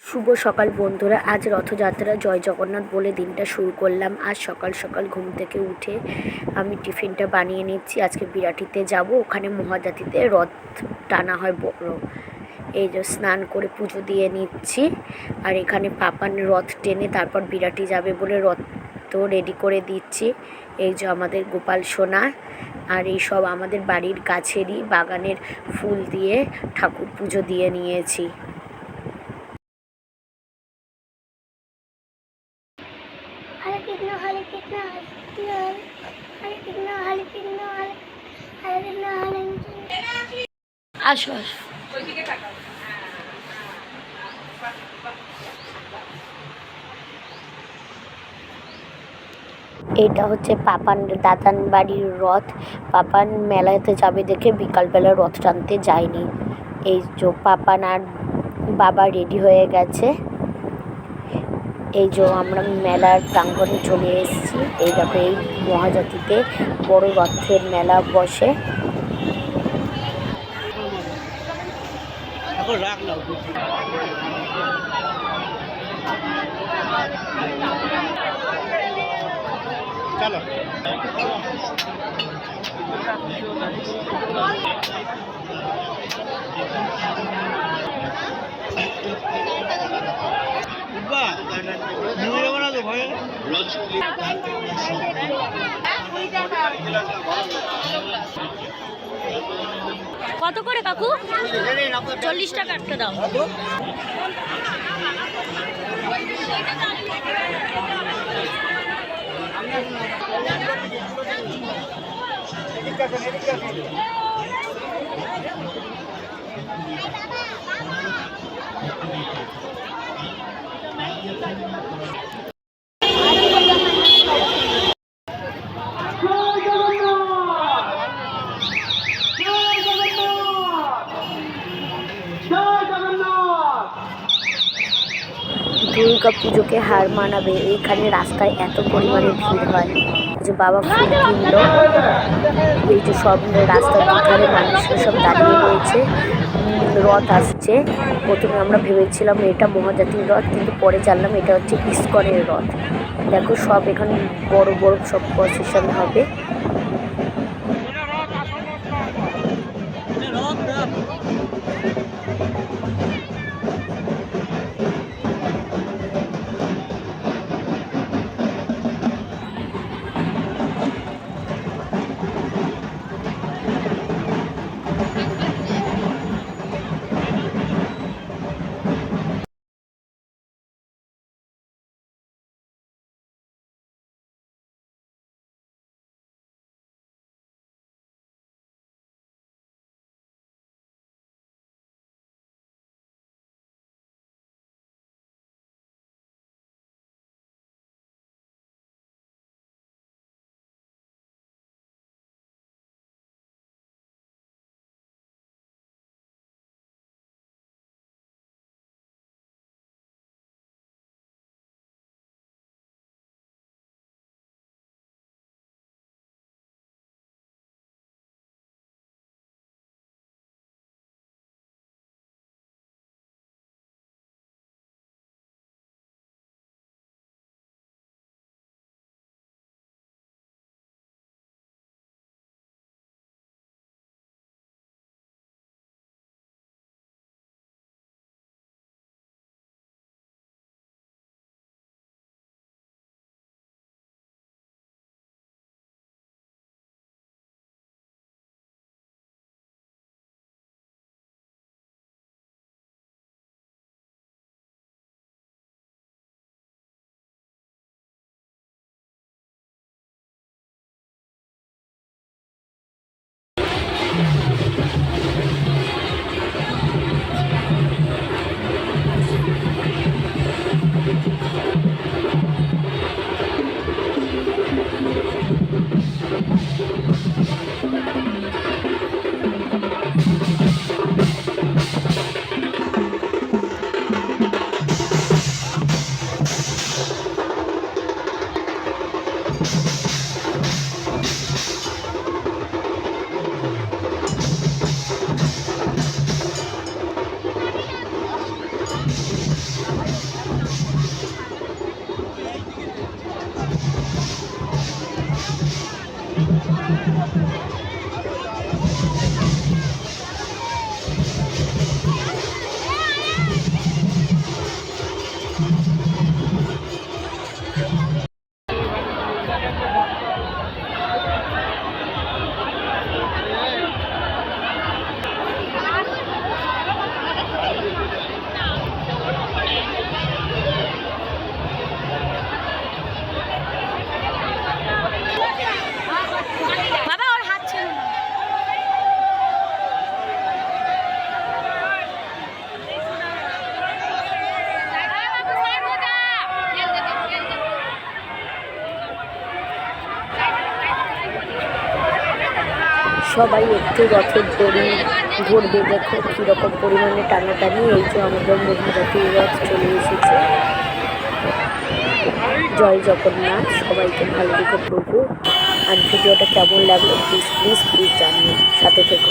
শুভ সকাল বন্ধুরা, আজ রথযাত্রা। জয় জগন্নাথ বলে দিনটা শুরু করলাম। আজ সকাল সকাল ঘুম থেকে উঠে আমি টিফিনটা বানিয়ে নিচ্ছি। আজকে বিরাটিতে যাব, ওখানে মহাজাতিতে রথ টানা হয় বড়। এই যে স্নান করে পুজো দিয়ে নিচ্ছি। আর এখানে পাপান রথ টেনে তারপর বিরাটি যাবে বলে রথ তো রেডি করে দিচ্ছি। এই যে আমাদের গোপাল সোনা, আর এই সব আমাদের বাড়ির গাছেরই বাগানের ফুল দিয়ে ঠাকুর পুজো দিয়ে নিয়েছি। Hare Krishna, Hare Krishna, Hare Krishna, Hare Krishna, Hare Krishna, Hare Krishna. আসো আসো। এটা হচ্ছে পাপান দাদান বাড়ির রথ। পাপান মেলাতে যাবে দেখে বিকালবেলা রথ টানতে যায়নি। এই যে পাপান আর বাবা রেডি হয়ে গেছে। এই যে আমরা মেলার প্রাঙ্গণে চলে এসেছি। এই দেখো, এই মহাজাতিতে বড় রথের মেলা বসে। চলো কত করে কাকু? 40 টাকা একটা দাও। দুর্গা পুজোকে হার মানাবে, এইখানে রাস্তায় এত পরিমাণে ভিড় হয়। যে বাবা ফুল কিনলো। এই যে সব রাস্তার দুধারে মানুষরা সব দাঁড়িয়ে রয়েছে। রথ আসছে। প্রথমে আমরা ভেবেছিলাম এটা মহাজাতির রথ, কিন্তু পরে জানলাম এটা হচ্ছে ইস্কনের রথ। দেখো, সব এখানে বড় বড় সব প্রসেশন হবে। সবাই একটু রথের দড়ি ধরবে, দেখো কীরকম পরিমাণে টানাটানি। এই যে আমাদের মহাজাতির রথ চলে এসেছে। জয় জগন্নাথ, সবাইকে ভালো রেখো প্রভু। আর ভিডিওটা কেমন লাগলো প্লিজ প্লিজ প্লিজ জানিও, সাথে থেকো।